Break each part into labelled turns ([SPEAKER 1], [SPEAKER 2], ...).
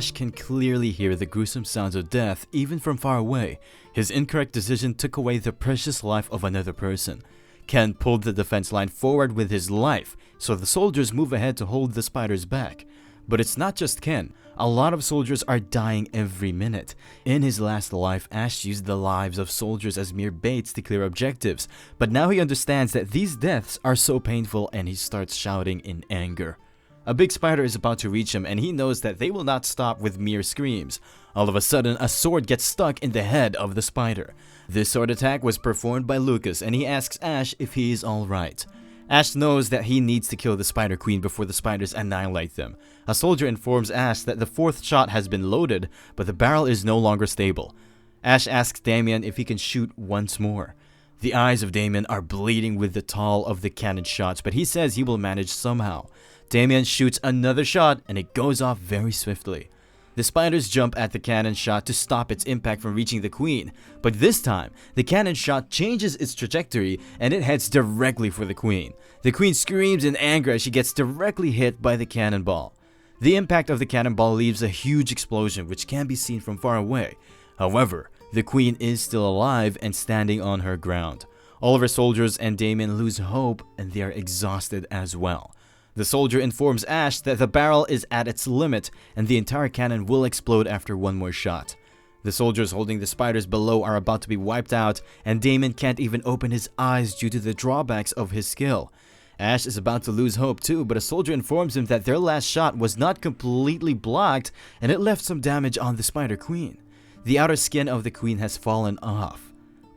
[SPEAKER 1] Ash can clearly hear the gruesome sounds of death even from far away. His incorrect decision took away the precious life of another person. Ken pulled the defense line forward with his life, so the soldiers move ahead to hold the spiders back. But it's not just Ken. A lot of soldiers are dying every minute. In his last life, Ash used the lives of soldiers as mere baits to clear objectives, but now he understands that these deaths are so painful and he starts shouting in anger. A big spider is about to reach him and he knows that they will not stop with mere screams. All of a sudden, a sword gets stuck in the head of the spider. This sword attack was performed by Lucas and he asks Ash if he is alright. Ash knows that he needs to kill the Spider Queen before the spiders annihilate them. A soldier informs Ash that the fourth shot has been loaded, but the barrel is no longer stable. Ash asks Damien if he can shoot once more. The eyes of Damien are bleeding with the toll of the cannon shots, but he says he will manage somehow. Damien shoots another shot and it goes off very swiftly. The spiders jump at the cannon shot to stop its impact from reaching the queen, but this time, the cannon shot changes its trajectory and it heads directly for the queen. The queen screams in anger as she gets directly hit by the cannonball. The impact of the cannonball leaves a huge explosion which can be seen from far away. However, the queen is still alive and standing on her ground. All of her soldiers and Damien lose hope and they are exhausted as well. The soldier informs Ash that the barrel is at its limit and the entire cannon will explode after one more shot. The soldiers holding the spiders below are about to be wiped out and Damien can't even open his eyes due to the drawbacks of his skill. Ash is about to lose hope too, but a soldier informs him that their last shot was not completely blocked and it left some damage on the Spider Queen. The outer skin of the queen has fallen off.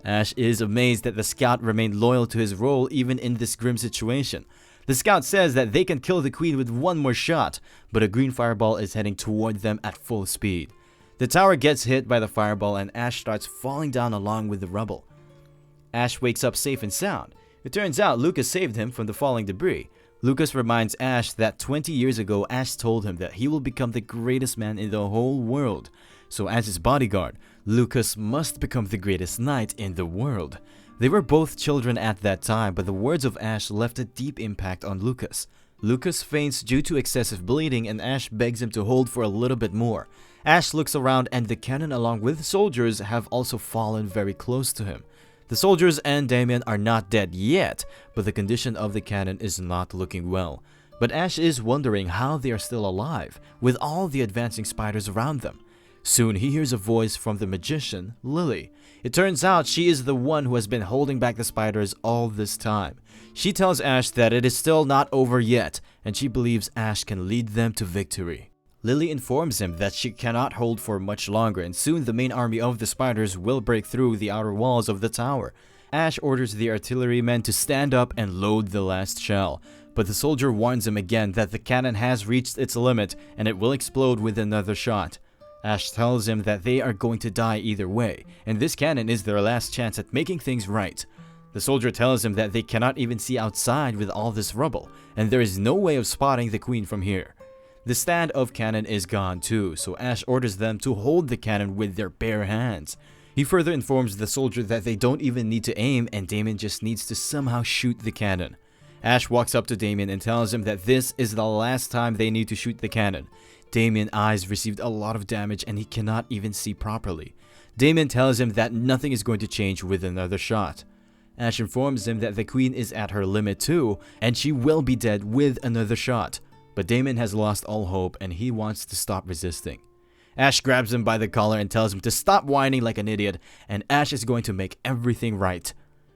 [SPEAKER 1] Ash is amazed that the scout remained loyal to his role even in this grim situation. The scout says that they can kill the queen with one more shot, but a green fireball is heading toward them at full speed. The tower gets hit by the fireball and Ash starts falling down along with the rubble. Ash wakes up safe and sound. It turns out Lucas saved him from the falling debris. Lucas reminds Ash that 20 years ago Ash told him that he will become the greatest man in the whole world. So as his bodyguard, Lucas must become the greatest knight in the world. They were both children at that time, but the words of Ash left a deep impact on Lucas. Lucas faints due to excessive bleeding and Ash begs him to hold for a little bit more. Ash looks around and the cannon along with soldiers have also fallen very close to him. The soldiers and Damien are not dead yet, but the condition of the cannon is not looking well. But Ash is wondering how they are still alive, with all the advancing spiders around them. Soon he hears a voice from the magician, Lily. It turns out she is the one who has been holding back the spiders all this time. She tells Ash that it is still not over yet, and she believes Ash can lead them to victory. Lily informs him that she cannot hold for much longer and soon the main army of the spiders will break through the outer walls of the tower. Ash orders the artillerymen to stand up and load the last shell, but the soldier warns him again that the cannon has reached its limit and it will explode with another shot. Ash tells him that they are going to die either way, and this cannon is their last chance at making things right. The soldier tells him that they cannot even see outside with all this rubble, and there is no way of spotting the queen from here. The stand of cannon is gone too, so Ash orders them to hold the cannon with their bare hands. He further informs the soldier that they don't even need to aim and Damien just needs to somehow shoot the cannon. Ash walks up to Damien and tells him that this is the last time they need to shoot the cannon. Damien's eyes received a lot of damage and he cannot even see properly. Damien tells him that nothing is going to change with another shot. Ash informs him that the queen is at her limit too, and she will be dead with another shot. But Damien has lost all hope and he wants to stop resisting. Ash grabs him by the collar and tells him to stop whining like an idiot, and Ash is going to make everything right.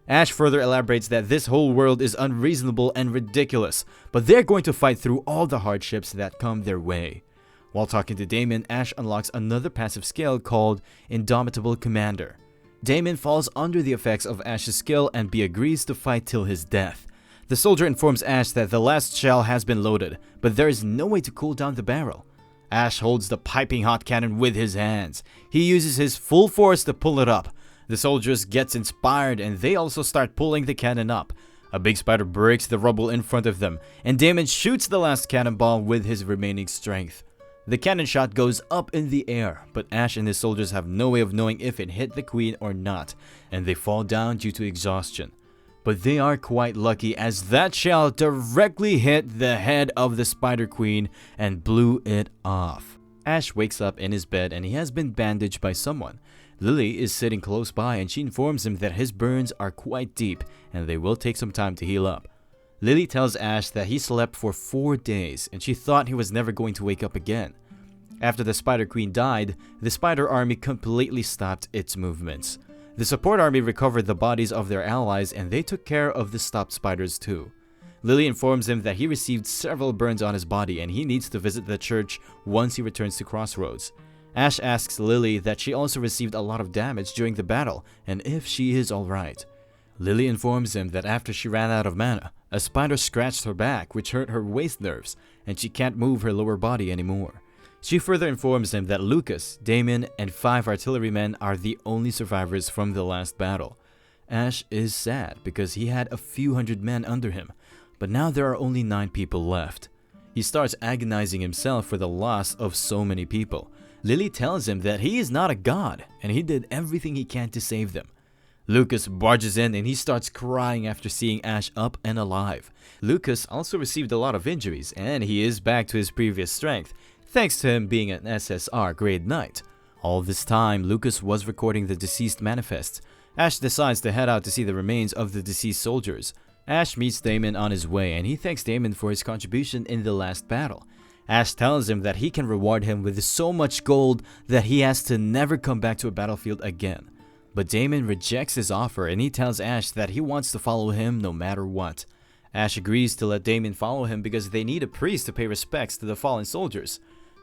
[SPEAKER 1] Ash further elaborates that this whole world is unreasonable and ridiculous, but they're going to fight through all the hardships that come their way. While talking to Damien, Ash unlocks another passive skill called Indomitable Commander. Damien falls under the effects of Ash's skill and agrees to fight till his death. The soldier informs Ash that the last shell has been loaded, but there is no way to cool down the barrel. Ash holds the piping hot cannon with his hands. He uses his full force to pull it up. The soldiers get inspired and they also start pulling the cannon up. A big spider breaks the rubble in front of them, and Damien shoots the last cannonball with his remaining strength. The cannon shot goes up in the air, but Ash and his soldiers have no way of knowing if it hit the queen or not, and they fall down due to exhaustion. But they are quite lucky as that shell directly hit the head of the Spider Queen and blew it off. Ash wakes up in his bed and he has been bandaged by someone. Lily is sitting close by and she informs him that his burns are quite deep and they will take some time to heal up. Lily tells Ash that he slept for 4 days and she thought he was never going to wake up again. After the Spider Queen died, the Spider Army completely stopped its movements. The support army recovered the bodies of their allies and they took care of the stopped spiders too. Lily informs him that he received several burns on his body and he needs to visit the church once he returns to Crossroads. Ash asks Lily that she also received a lot of damage during the battle and if she is alright. Lily informs him that after she ran out of mana, a spider scratched her back which hurt her waist nerves and she can't move her lower body anymore. She further informs him that Lucas, Damien, and 5 artillerymen are the only survivors from the last battle. Ash is sad because he had a few hundred men under him, but now there are only 9 people left. He starts agonizing himself for the loss of so many people. Lily tells him that he is not a god and he did everything he can to save them. Lucas barges in and he starts crying after seeing Ash up and alive. Lucas also received a lot of injuries and he is back to his previous strength, thanks to him being an SSR grade knight. All this time, Lucas was recording the deceased manifests. Ash decides to head out to see the remains of the deceased soldiers. Ash meets Damon on his way and he thanks Damon for his contribution in the last battle. Ash tells him that he can reward him with so much gold that he has to never come back to a battlefield again. But Damon rejects his offer and he tells Ash that he wants to follow him no matter what. Ash agrees to let Damon follow him because they need a priest to pay respects to the fallen soldiers.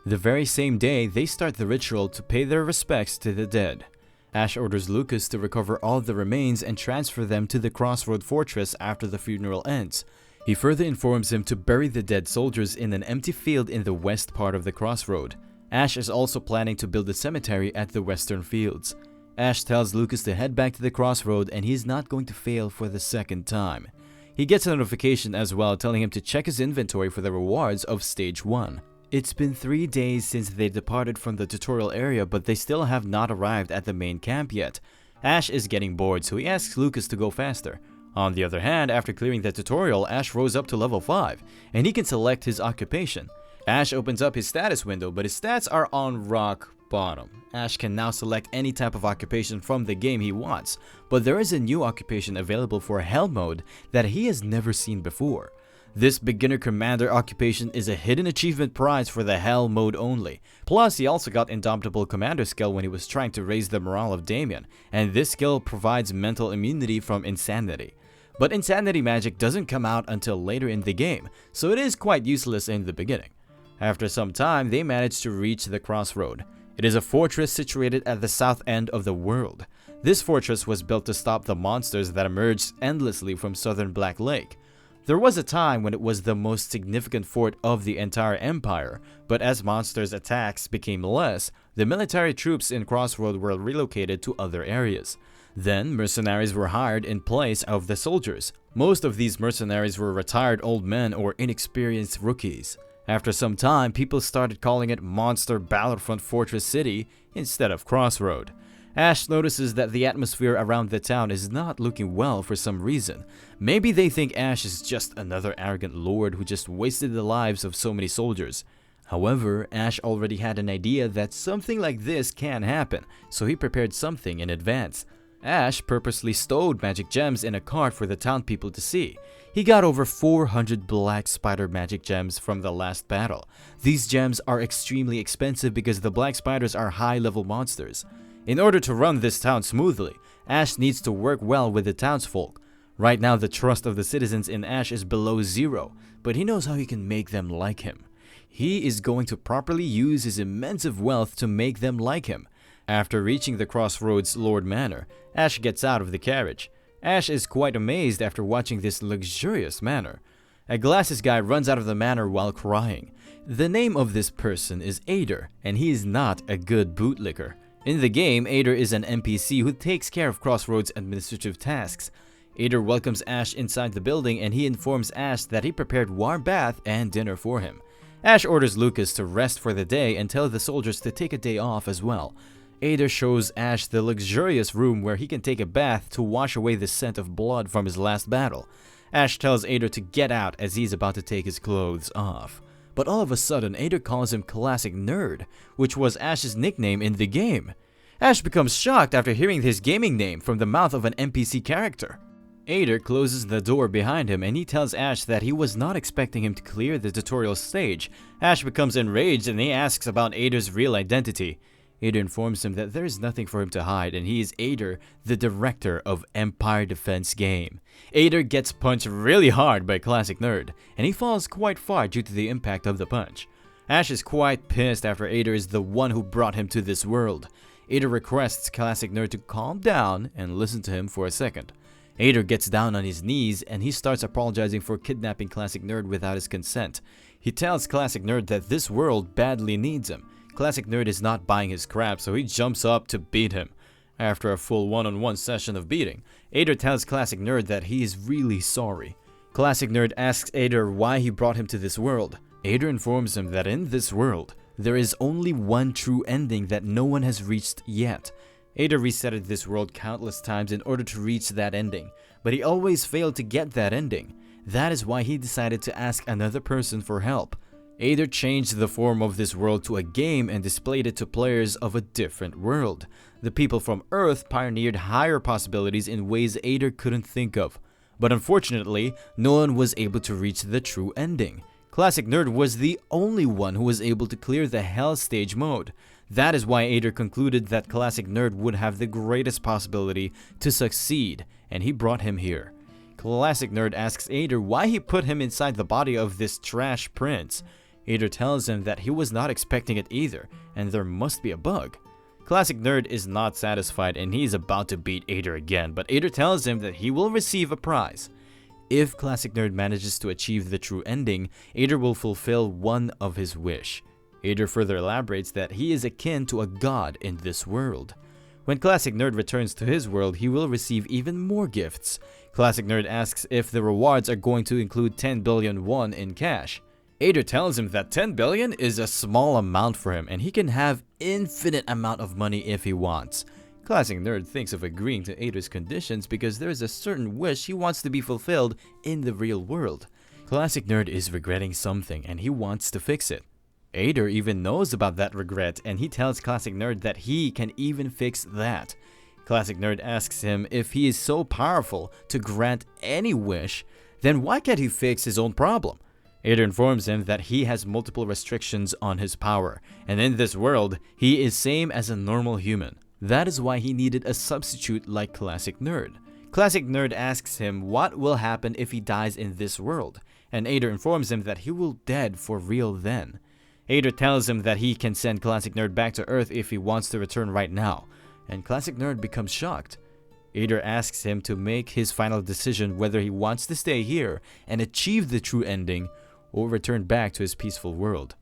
[SPEAKER 1] The very same day, they start the ritual to pay their respects to the dead. Ash orders Lucas to recover all the remains and transfer them to the Crossroad Fortress after the funeral ends. He further informs him to bury the dead soldiers in an empty field in the west part of the Crossroad. Ash is also planning to build a cemetery at the western fields. Ash tells Lucas to head back to the Crossroad and he is not going to fail for the second time. He gets a notification as well telling him to check his inventory for the rewards of Stage 1. It's been 3 days since they departed from the tutorial area, but they still have not arrived at the main camp yet. Ash is getting bored, so he asks Lucas to go faster. On the other hand, after clearing the tutorial, Ash rose up to level 5, and he can select his occupation. Ash opens up his status window, but his stats are on rock bottom. Ash can now select any type of occupation from the game he wants, but there is a new occupation available for Hell mode that he has never seen before. This beginner commander occupation is a hidden achievement prize for the Hell mode only. Plus, he also got Indomitable Commander skill when he was trying to raise the morale of Damien, and this skill provides mental immunity from insanity. But insanity magic doesn't come out until later in the game, so it is quite useless in the beginning. After some time, they manage to reach the Crossroad. It is a fortress situated at the south end of the world. This fortress was built to stop the monsters that emerged endlessly from southern Black Lake. There was a time when it was the most significant fort of the entire empire, but as monsters' attacks became less, the military troops in Crossroad were relocated to other areas. Then, mercenaries were hired in place of the soldiers. Most of these mercenaries were retired old men or inexperienced rookies. After some time, people started calling it Monster Battlefront Fortress City instead of Crossroad. Ash notices that the atmosphere around the town is not looking well for some reason. Maybe they think Ash is just another arrogant lord who just wasted the lives of so many soldiers. However, Ash already had an idea that something like this can happen, so he prepared something in advance. Ash purposely stowed magic gems in a cart for the town people to see. He got over 400 black spider magic gems from the last battle. These gems are extremely expensive because the black spiders are high-level monsters. In order to run this town smoothly, Ash needs to work well with the townsfolk. Right now, the trust of the citizens in Ash is below 0, but he knows how he can make them like him. He is going to properly use his immense wealth to make them like him. After reaching the Crossroads Lord Manor, Ash gets out of the carriage. Ash is quite amazed after watching this luxurious manor. A glasses guy runs out of the manor while crying. The name of this person is Ader, and he is not a good bootlicker. In the game, Ader is an NPC who takes care of Crossroads' administrative tasks. Ader welcomes Ash inside the building and he informs Ash that he prepared warm bath and dinner for him. Ash orders Lucas to rest for the day and tell the soldiers to take a day off as well. Ader shows Ash the luxurious room where he can take a bath to wash away the scent of blood from his last battle. Ash tells Ader to get out as he's about to take his clothes off. but all of a sudden Ader calls him Classic Nerd, which was Ash's nickname in the game. Ash becomes shocked after hearing his gaming name from the mouth of an NPC character. Ader closes the door behind him and he tells Ash that he was not expecting him to clear the tutorial stage. Ash becomes enraged and he asks about Ader's real identity. Ader informs him that there is nothing for him to hide and he is Ader, the director of Empire Defense Game. Ader gets punched really hard by Classic Nerd and he falls quite far due to the impact of the punch. Ash is quite pissed after Ader is the one who brought him to this world. Ader requests Classic Nerd to calm down and listen to him for a second. Ader gets down on his knees and he starts apologizing for kidnapping Classic Nerd without his consent. He tells Classic Nerd that this world badly needs him. Classic Nerd is not buying his crap, so he jumps up to beat him. After a full one-on-one session of beating, Ader tells Classic Nerd that he is really sorry. Classic Nerd asks Ader why he brought him to this world. Ader informs him that in this world, there is only one true ending that no one has reached yet. Ader resetted this world countless times in order to reach that ending, but he always failed to get that ending. That is why he decided to ask another person for help. Ader changed the form of this world to a game and displayed it to players of a different world. The people from Earth pioneered higher possibilities in ways Ader couldn't think of. But unfortunately, no one was able to reach the true ending. Classic Nerd was the only one who was able to clear the Hell Stage mode. That is why Ader concluded that Classic Nerd would have the greatest possibility to succeed, and he brought him here. Classic Nerd asks Ader why he put him inside the body of this trash prince. Ader tells him that he was not expecting it either, and there must be a bug. Classic Nerd is not satisfied and he is about to beat Ader again, but Ader tells him that he will receive a prize. If Classic Nerd manages to achieve the true ending, Ader will fulfill one of his wish. Ader further elaborates that he is akin to a god in this world. When Classic Nerd returns to his world, he will receive even more gifts. Classic Nerd asks if the rewards are going to include 10 billion won in cash. Ader tells him that 10 billion is a small amount for him and he can have infinite amount of money if he wants. Classic Nerd thinks of agreeing to Ader's conditions because there is a certain wish he wants to be fulfilled in the real world. Classic Nerd is regretting something and he wants to fix it. Ader even knows about that regret and he tells Classic Nerd that he can even fix that. Classic Nerd asks him if he is so powerful to grant any wish, then why can't he fix his own problem? Ader informs him that he has multiple restrictions on his power, and in this world, he is same as a normal human. That is why he needed a substitute like Classic Nerd. Classic Nerd asks him what will happen if he dies in this world, and Ader informs him that he will dead for real then. Ader tells him that he can send Classic Nerd back to Earth if he wants to return right now, and Classic Nerd becomes shocked. Ader asks him to make his final decision whether he wants to stay here and achieve the true ending or return back to his peaceful world.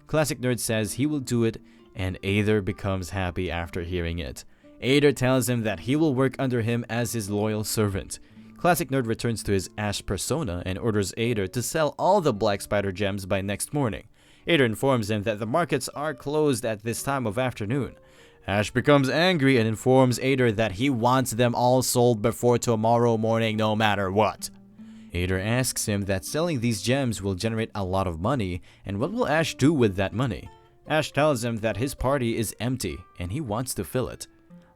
[SPEAKER 1] Classic Nerd says he will do it and Ader becomes happy after hearing it. Ader tells him that he will work under him as his loyal servant. Classic Nerd returns to his Ash persona and orders Ader to sell all the Black Spider gems by next morning. Ader informs him that the markets are closed at this time of afternoon. Ash becomes angry and informs Ader that he wants them all sold before tomorrow morning no matter what. Ader asks him that selling these gems will generate a lot of money, and what will Ash do with that money? Ash tells him that his party is empty, and he wants to fill it.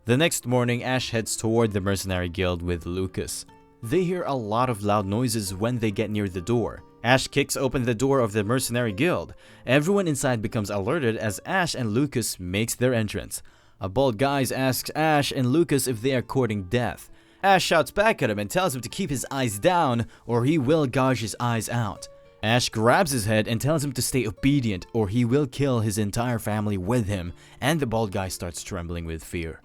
[SPEAKER 1] The next morning, Ash heads toward the mercenary guild with Lucas. They hear a lot of loud noises when they get near the door. Ash kicks open the door of the mercenary guild. Everyone inside becomes alerted as Ash and Lucas makes their entrance. A bald guy asks Ash and Lucas if they are courting death. Ash shouts back at him and tells him to keep his eyes down or he will gouge his eyes out. Ash grabs his head and tells him to stay obedient or he will kill his entire family with him, and the bald guy starts trembling with fear.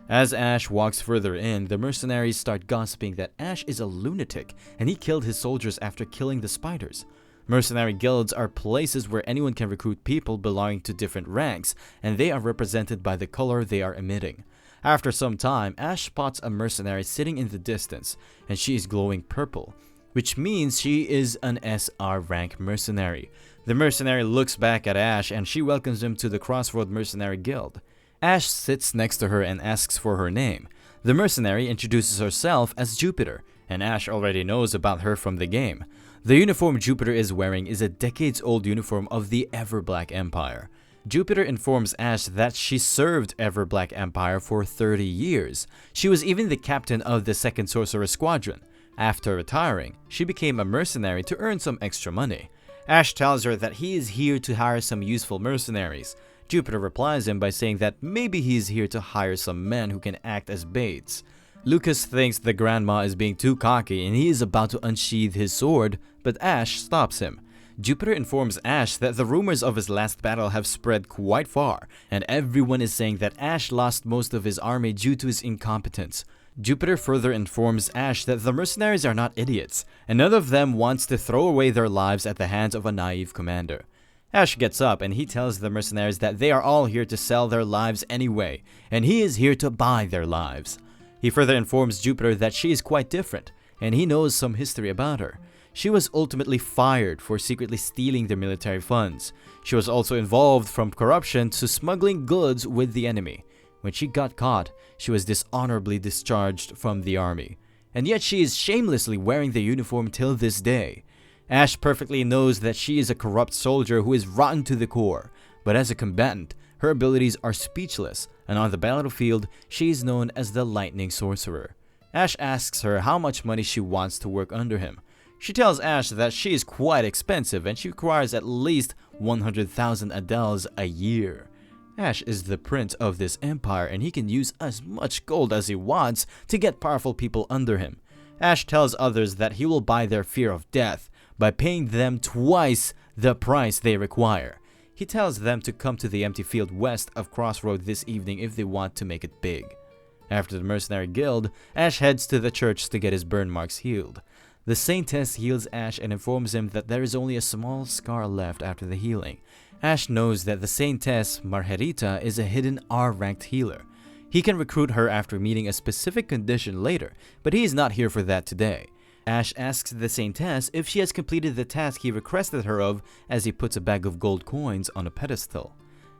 [SPEAKER 1] As Ash walks further in, the mercenaries start gossiping that Ash is a lunatic and he killed his soldiers after killing the spiders. Mercenary guilds are places where anyone can recruit people belonging to different ranks, and they are represented by the color they are emitting. After some time, Ash spots a mercenary sitting in the distance, and she is glowing purple, which means she is an SR rank mercenary. The mercenary looks back at Ash and she welcomes him to the Crossroad Mercenary Guild. Ash sits next to her and asks for her name. The mercenary introduces herself as Jupiter, and Ash already knows about her from the game. The uniform Jupiter is wearing is a decades-old uniform of the Everblack Empire. Jupiter informs Ash that she served Everblack Empire for 30 years. She was even the captain of the 2nd Sorcerer Squadron. After retiring, she became a mercenary to earn some extra money. Ash tells her that he is here to hire some useful mercenaries. Jupiter replies him by saying that maybe he is here to hire some men who can act as baits. Lucas thinks the grandma is being too cocky and he is about to unsheath his sword, but Ash stops him. Jupiter informs Ash that the rumors of his last battle have spread quite far, and everyone is saying that Ash lost most of his army due to his incompetence. Jupiter further informs Ash that the mercenaries are not idiots, and none of them wants to throw away their lives at the hands of a naive commander. Ash gets up and he tells the mercenaries that they are all here to sell their lives anyway, and he is here to buy their lives. He further informs Jupiter that she is quite different, and he knows some history about her. She was ultimately fired for secretly stealing the military funds. She was also involved from corruption to smuggling goods with the enemy. When she got caught, she was dishonorably discharged from the army. And yet she is shamelessly wearing the uniform till this day. Ash perfectly knows that she is a corrupt soldier who is rotten to the core, but as a combatant, her abilities are speechless, and on the battlefield, she is known as the Lightning Sorcerer. Ash asks her how much money she wants to work under him. She tells Ash that she is quite expensive and she requires at least 100,000 Adels a year. Ash is the prince of this empire and he can use as much gold as he wants to get powerful people under him. Ash tells others that he will buy their fear of death by paying them twice the price they require. He tells them to come to the empty field west of Crossroad this evening if they want to make it big. After the mercenary guild, Ash heads to the church to get his burn marks healed. The Saintess heals Ash and informs him that there is only a small scar left after the healing. Ash knows that the Saintess Margarita is a hidden R-ranked healer. He can recruit her after meeting a specific condition later, but he is not here for that today. Ash asks the Saintess if she has completed the task he requested her of as he puts a bag of gold coins on a pedestal.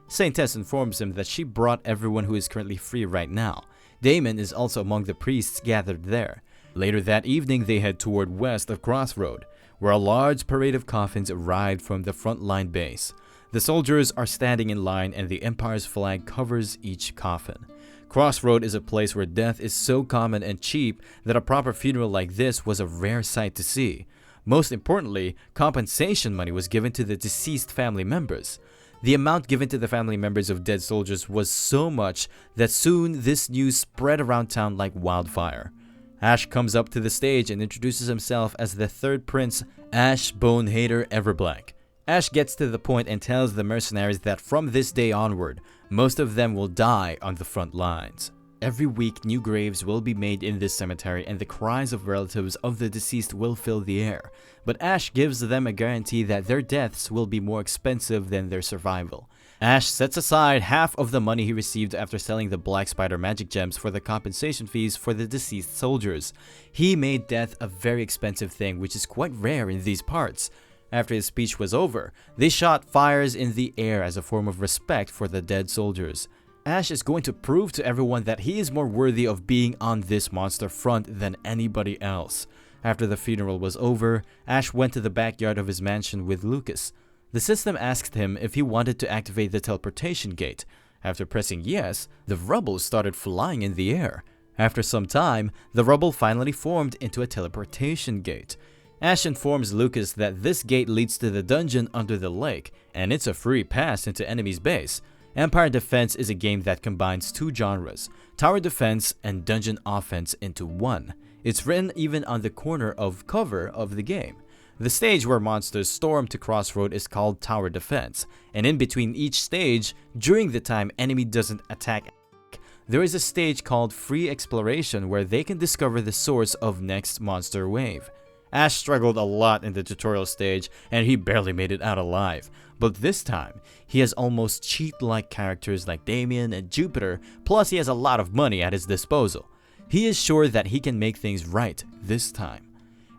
[SPEAKER 1] Saintess informs him that she brought everyone who is currently free right now. Damon is also among the priests gathered there. Later that evening, they head toward west of Crossroad, where a large parade of coffins arrived from the front line base. The soldiers are standing in line and the Empire's flag covers each coffin. Crossroad is a place where death is so common and cheap that a proper funeral like this was a rare sight to see. Most importantly, compensation money was given to the deceased family members. The amount given to the family members of dead soldiers was so much that soon this news spread around town like wildfire. Ash comes up to the stage and introduces himself as the third prince, Ash Bonehater Everblack. Ash gets to the point and tells the mercenaries that from this day onward, most of them will die on the front lines. Every week, new graves will be made in this cemetery and the cries of relatives of the deceased will fill the air. But Ash gives them a guarantee that their deaths will be more expensive than their survival. Ash sets aside half of the money he received after selling the Black Spider magic gems for the compensation fees for the deceased soldiers. He made death a very expensive thing, which is quite rare in these parts. After his speech was over, they shot fires in the air as a form of respect for the dead soldiers. Ash is going to prove to everyone that he is more worthy of being on this monster front than anybody else. After the funeral was over, Ash went to the backyard of his mansion with Lucas. The system asked him if he wanted to activate the teleportation gate. After pressing yes, the rubble started flying in the air. After some time, the rubble finally formed into a teleportation gate. Ash informs Lucas that this gate leads to the dungeon under the lake, and it's a free pass into enemy's base. Empire Defense is a game that combines two genres, tower defense and dungeon offense, into one. It's written even on the corner of cover of the game. The stage where monsters storm to Crossroad is called Tower Defense, and in between each stage, during the time enemy doesn't attack, there is a stage called Free Exploration where they can discover the source of next monster wave. Ash struggled a lot in the tutorial stage and he barely made it out alive, but this time, he has almost cheat-like characters like Damien and Jupiter, plus he has a lot of money at his disposal. He is sure that he can make things right this time.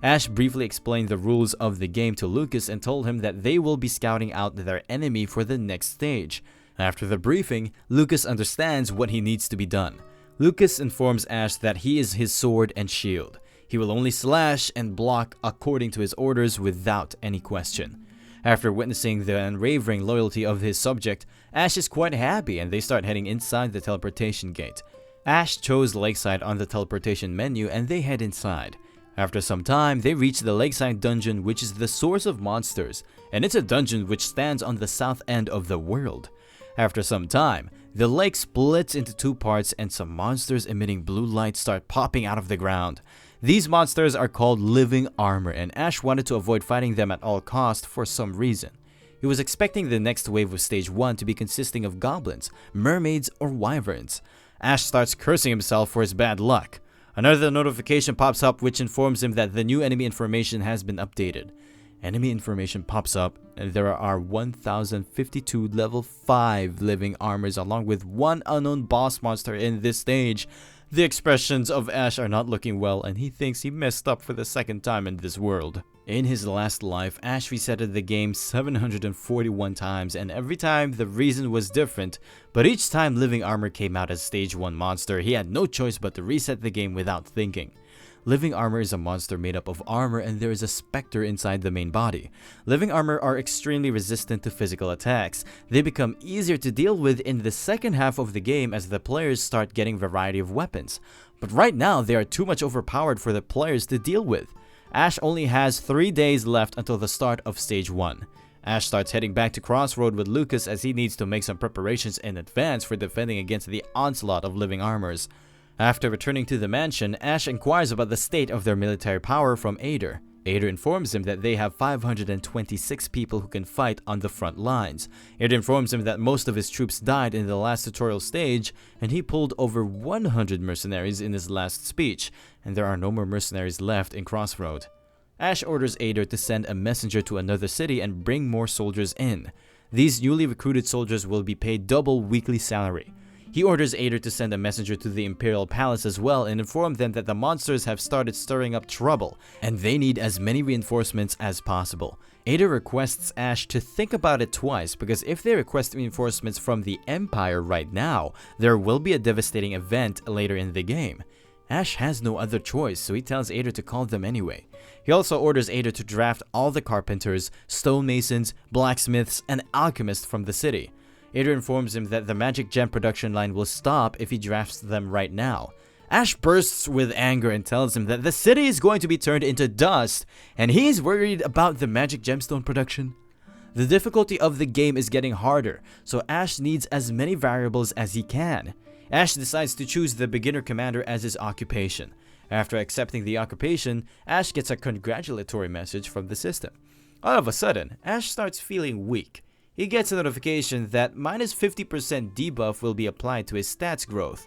[SPEAKER 1] Ash briefly explained the rules of the game to Lucas and told him that they will be scouting out their enemy for the next stage. After the briefing, Lucas understands what he needs to be done. Lucas informs Ash that he is his sword and shield. He will only slash and block according to his orders without any question. After witnessing the unwavering loyalty of his subject, Ash is quite happy and they start heading inside the teleportation gate. Ash chose Lakeside on the teleportation menu and they head inside. After some time, they reach the Lakeside dungeon, which is the source of monsters, and it's a dungeon which stands on the south end of the world. After some time, the lake splits into two parts and some monsters emitting blue light start popping out of the ground. These monsters are called living armor, and Ash wanted to avoid fighting them at all costs for some reason. He was expecting the next wave of stage 1 to be consisting of goblins, mermaids, or wyverns. Ash starts cursing himself for his bad luck. Another notification pops up which informs him that the new enemy information has been updated. Enemy information pops up and there are 1052 level 5 living armors along with one unknown boss monster in this stage. The expressions of Ash are not looking well and he thinks he messed up for the second time in this world. In his last life, Ash resetted the game 741 times and every time the reason was different, but each time living armor came out as stage 1 monster, he had no choice but to reset the game without thinking. Living armor is a monster made up of armor and there is a specter inside the main body. Living armor are extremely resistant to physical attacks. They become easier to deal with in the second half of the game as the players start getting variety of weapons. But right now, they are too much overpowered for the players to deal with. Ash only has 3 days left until the start of stage 1. Ash starts heading back to Crossroad with Lucas as he needs to make some preparations in advance for defending against the onslaught of living armors. After returning to the mansion, Ash inquires about the state of their military power from Ader. Ader informs him that they have 526 people who can fight on the front lines. Ader informs him that most of his troops died in the last tutorial stage, and he pulled over 100 mercenaries in his last speech, and there are no more mercenaries left in Crossroad. Ash orders Ader to send a messenger to another city and bring more soldiers in. These newly recruited soldiers will be paid double weekly salary. He orders Ader to send a messenger to the Imperial Palace as well and inform them that the monsters have started stirring up trouble and they need as many reinforcements as possible. Ader requests Ash to think about it twice because if they request reinforcements from the Empire right now, there will be a devastating event later in the game. Ash has no other choice, so he tells Ader to call them anyway. He also orders Ader to draft all the carpenters, stonemasons, blacksmiths, and alchemists from the city. Ader informs him that the magic gem production line will stop if he drafts them right now. Ash bursts with anger and tells him that the city is going to be turned into dust and he's worried about the magic gemstone production. The difficulty of the game is getting harder, so Ash needs as many variables as he can. Ash decides to choose the beginner commander as his occupation. After accepting the occupation, Ash gets a congratulatory message from the system. All of a sudden, Ash starts feeling weak. He gets a notification that minus 50% debuff will be applied to his stats growth.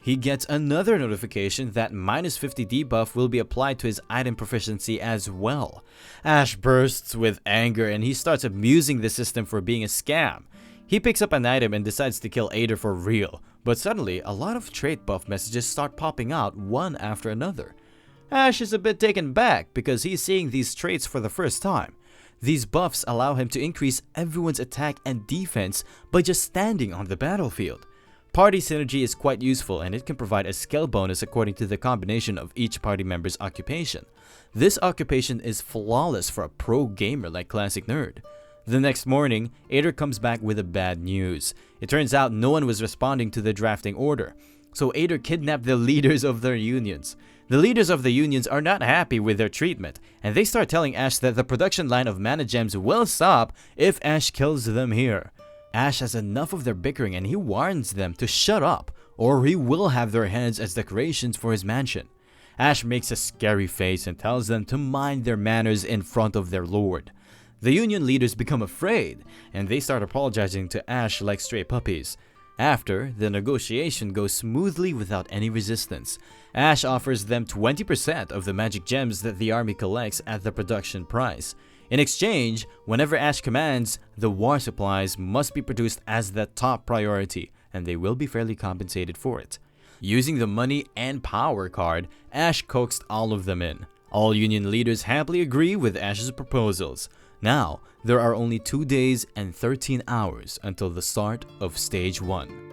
[SPEAKER 1] He gets another notification that minus 50 debuff will be applied to his item proficiency as well. Ash bursts with anger and he starts abusing the system for being a scam. He picks up an item and decides to kill Ader for real, but suddenly a lot of trait buff messages start popping out one after another. Ash is a bit taken back because he's seeing these traits for the first time. These buffs allow him to increase everyone's attack and defense by just standing on the battlefield. Party synergy is quite useful and it can provide a skill bonus according to the combination of each party member's occupation. This occupation is flawless for a pro gamer like Classic Nerd. The next morning, Ader comes back with the bad news. It turns out no one was responding to the drafting order, so Ader kidnapped the leaders of their unions. The leaders of the unions are not happy with their treatment, and they start telling Ash that the production line of mana gems will stop if Ash kills them here. Ash has enough of their bickering and he warns them to shut up, or he will have their heads as decorations for his mansion. Ash makes a scary face and tells them to mind their manners in front of their lord. The union leaders become afraid, and they start apologizing to Ash like stray puppies. After, the negotiation goes smoothly without any resistance. Ash offers them 20% of the magic gems that the army collects at the production price. In exchange, whenever Ash commands, the war supplies must be produced as the top priority, and they will be fairly compensated for it. Using the money and power card, Ash coaxed all of them in. All union leaders happily agree with Ash's proposals. Now, there are only 2 days and 13 hours until the start of Stage 1.